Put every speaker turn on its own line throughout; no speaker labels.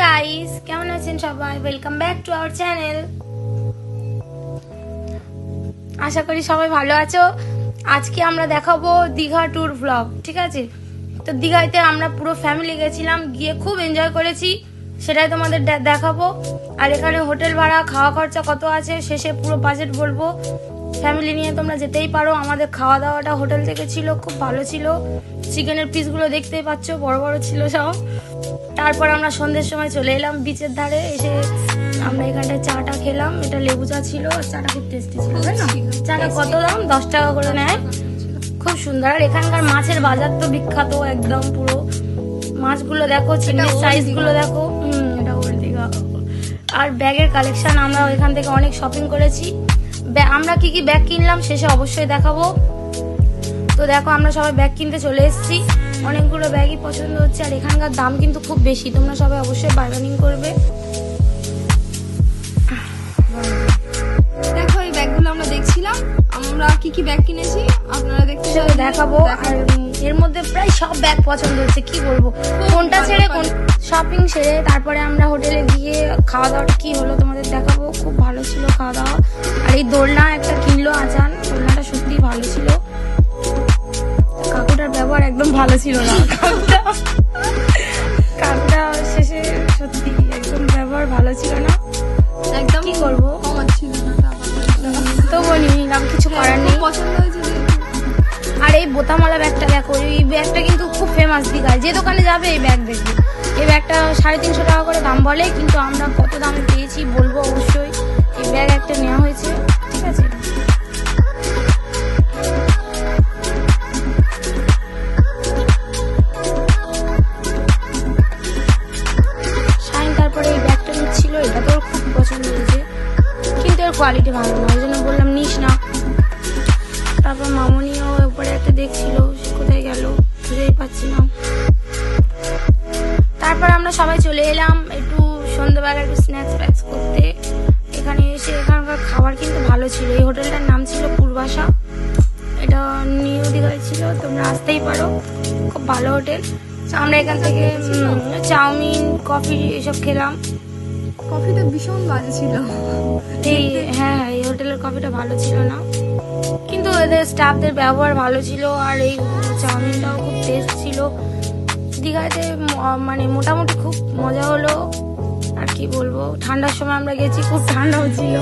Guys, কেমন আছেন সবাই? Welcome back to our channel. আশা করি সবাই ভালো আছো। আজকে আমরা দেখাবো দীঘা ট্যুর ব্লগ, ঠিক আছে? তো দীঘাতে আমরা পুরো ফ্যামিলি গেছিলাম, গিয়ে খুব এনজয় করেছি, সেটাই তোমাদের দেখাবো। আর এখানে হোটেল ভাড়া, খাওয়া খরচা কত আছে শেষে পুরো বাজেট বলবো। ফ্যামিলি নিয়ে তোমরা যেতেই পারো। আমাদের খাওয়া দাওয়াটা হোটেল থেকে ছিল, খুব ভালো ছিল। চিকেনের পিসগুলো দেখতেই পাচ্ছ, বড় বড় ছিল সব। তারপর আমরা সন্ধ্যের সময় চলে এলাম বিচের ধারে। এসে আমরা এখানটায় চাটা খেলাম, এটা লেবু চা ছিল, চাটা খুব টেস্টি ছিল, তাই না? চাটা কত দাম? 10 টাকা করে নেয়, খুব সুন্দর। আর এখানকার মাছের বাজার তো বিখ্যাত একদম, পুরো মাছগুলো দেখো, চিংড়ির সাইজগুলো দেখো। এটা ওল্ড দীঘা। আর ব্যাগের কালেকশন, আমরা এখান থেকে অনেক শপিং করেছি। আমরা কি কি ব্যাগ কিনলাম শেষে অবশ্যই দেখাবো। তো দেখো, আমরা সবাই ব্যাগ কিনতে চলে এসেছি, অনেকগুলো ব্যাগই পছন্দ হচ্ছে। আর এখানকার দাম কিন্তু খুব বেশি, তোমরা সবাই অবশ্যই বার্গেনিং করবে।
দেখো, এই ব্যাগগুলো আমরা দেখছিলাম, আমরা কি কি ব্যাগ কিনেছি আপনারা দেখতে
দেখাবো। আর এর মধ্যে প্রায় সব ব্যাগ পছন্দ হচ্ছে, কি বলবো, কোনটা ছেড়ে কোন। শপিং সেরে তারপরে আমরা হোটেলে গিয়ে খাওয়া দাওয়াটা কি হলো তোমাদের দেখাবো। খুব ভালো ছিল খাওয়া দাওয়া। আর এই দোলনা একটা কিনলো আজান, দোলনাটা সত্যি ভালো ছিল। কাকুটার ব্যবহার একদম ভালো ছিল না, কাকুটা শেষে সত্যি একদম ব্যবহার ভালো ছিল না,
একদম।
কি করবো,
কমাচ্ছিল না,
তো নিলাম, কিছু করার নেই।
পছন্দ হয়েছে।
আর এই বোতামালা ব্যাগটা দেখো, এই ব্যাগটা কিন্তু খুব ফেমাস দীঘায়, যে দোকানে যাবে এই ব্যাগ দেখবে। এই ব্যাগটা 350 টাকা করে দাম বলে, কিন্তু আমরা কত দামে পেয়েছি বলবো অবশ্যই। এই ব্যাগ একটা নেওয়া হয়েছে, ঠিক আছে? তারপরে এই ব্যাগটা নিচ্ছিল, এটা তো খুব পছন্দ হয়েছে, কিন্তু এর কোয়ালিটি ভালো না, ওই জন্য বললাম নিস না। তারপর মামনিও উপরে একটা দেখছিল, সে কোথায় গেল খুঁজেই পাচ্ছি না। তারপর আমরা সবাই চলে এলাম একটু সন্ধ্যাবেলা একটু স্ন্যাক্স প্যাক্স করতে। এখানে এসে এখানকার খাবার কিন্তু ভালো ছিল। এই হোটেলটার নাম ছিল পূর্বাশা, এটা নিউ দীঘায় ছিল, তোমরা আসতেই পারো, খুব ভালো হোটেল। আমরা এখান থেকে চাউমিন, কফি এসব খেলাম।
কফিটা ভীষণ বাজে ছিল।
হ্যাঁ, এই হোটেলের কফিটা ভালো ছিল না, কিন্তু এদের স্টাফদের ব্যবহার ভালো ছিল। আর এই চাউমিনটাও খুব টেস্ট ছিল। দীঘাতে মানে মোটামুটি খুব মজা হলো। আর কি বলবো, ঠান্ডার সময় আমরা গেছি, খুব ঠান্ডাও ছিল।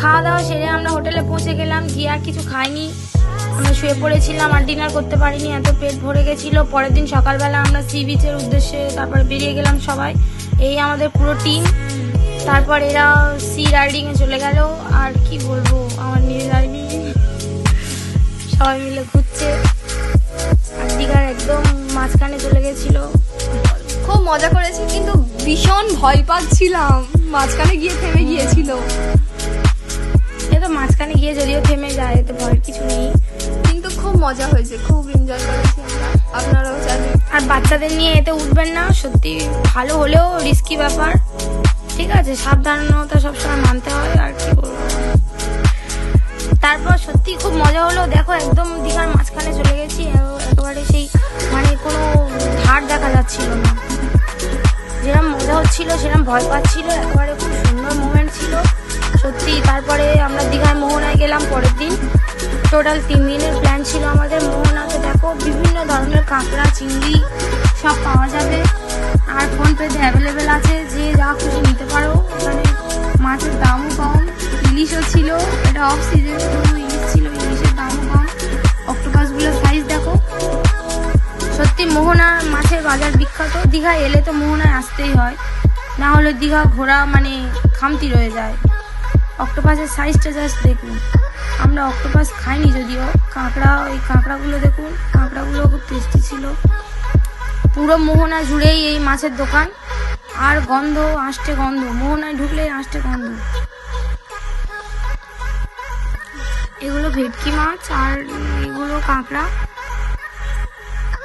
খাওয়া দাওয়া সেরে আমরা হোটেলে পৌঁছে গেলাম, গিয়ে আর কিছু খাইনি, আমরা শুয়ে পড়েছিলাম, আর ডিনার করতে পারিনি, এত পেট ভরে গেছিল। পরের দিন সকালবেলা আমরা সি বিচের উদ্দেশ্যে তারপরে বেরিয়ে গেলাম সবাই, এই আমাদের পুরো টিম। তারপর এরা সি রাইডিং এ চলে গেল। আর কি বলবো, আমার নিয়ে রাইডিং সবাই মিলে ঘুরছে। আর দীঘার একদম মাঝখানে চলে গেছিল,
খুব মজা করেছি, কিন্তু ভীষণ ভয় পাচ্ছিলাম, মাঝখানে গিয়ে থেমে গিয়েছিল।
এ তো মাঝখানে গিয়ে যদিও থেমে যায়, এতে ভয়ের কিছু নেই,
কিন্তু খুব মজা হয়েছে, খুব এনজয় করেছি আমরা, আপনারাও জানেন।
আর বাচ্চাদের নিয়ে এতে উঠবেন না, সত্যি ভালো হলেও রিস্কি ব্যাপার, ঠিক আছে? সাবধানতা সবসময় মানতে হয়। আর কি বলবো, তারপর সত্যি খুব মজা হলো। দেখো, একদম দীঘার মাঝখানে চলে গেছি, একেবারে সেই মানে কোনো ধার দেখা যাচ্ছিল না, যেরকম মজা হচ্ছিল সেরকম ভয় পাচ্ছিল, একেবারে খুব সুন্দর মোমেন্ট ছিল সত্যি। তারপরে আমরা দীঘায় মোহনায় গেলাম পরের দিন। টোটাল 3 দিনের প্ল্যান ছিল আমাদের। মোহনাতে দেখো বিভিন্ন ধরনের কাঁকড়া, চিংড়ি সব পাওয়া যাবে, আর ফোনপেতে অ্যাভেলেবেল আছে, যে যা খুশি নিতে পারো। এখানে মাছের দামও কম, ইলিশও ছিল, এটা অফ সিজন, ইলিশ ছিল, ইলিশের দামও কম। অক্টোপাসগুলোর সাইজ দেখো, সত্যি মোহনা মাছের বাজার বিখ্যাত। দীঘায় এলে তো মোহনায় আসতেই হয়, না হলে দীঘা ঘোরা মানে খামতি রয়ে যায়। অক্টোপাসের সাইজটা জাস্ট দেখুন। আমরা অক্টোপাস খাইনি যদিও, কাঁকড়া, ওই কাঁকড়াগুলো দেখুন, কাঁকড়াগুলো খুব টেস্টি ছিল। পুরো মোহনা জুড়েই এই মাছের দোকান, আর গন্ধ, আষ্টে গন্ধ, মোহনায় ঢুকলেই আষ্টে গন্ধ। এগুলো ভেটকি মাছ, আর এগুলো কাঁকড়া।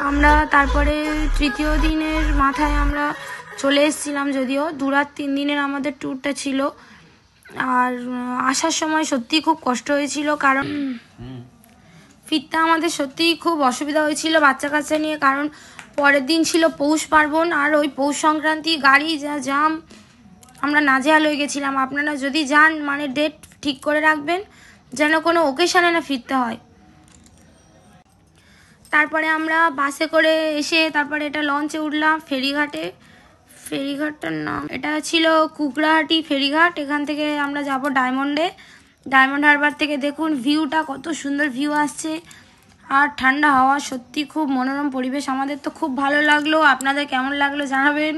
আমরা তারপরে তৃতীয় দিনের মাথায় আমরা চলে এসেছিলাম, যদিও 2 রাত 3 দিনের আমাদের ট্যুরটা ছিল। আর আসার সময় সত্যি খুব কষ্ট হয়েছিল, কারণ ফিরতে আমাদের সত্যিই খুব অসুবিধা হয়েছিল বাচ্চা কাচ্চা নিয়ে, কারণ পরের দিন ছিল পৌষ পার্বণ, আর ওই পৌষ সংক্রান্তি গাড়ি যা জাম, আমরা নাজেহাল হয়ে গেছিলাম। আপনারা যদি যান মানে ডেট ঠিক করে রাখবেন, যেন কোনো ওকেশনে না ফিরতে হয়। তারপরে আমরা বাসে করে এসে তারপরে এটা লঞ্চে উঠলাম ফেরিঘাটে। ফেরিঘাটটার নাম এটা ছিল কুকড়াহাটি ফেরিঘাট। এখান থেকে আমরা যাব ডায়মন্ডে। ডায়মন্ড হারবার থেকে দেখুন ভিউটা, কত সুন্দর ভিউ আসছে আর ঠান্ডা হাওয়া, সত্যি খুব মনোরম পরিবেশ। আমাদের তো খুব ভালো লাগলো, আপনাদের কেমন লাগলো জানাবেন।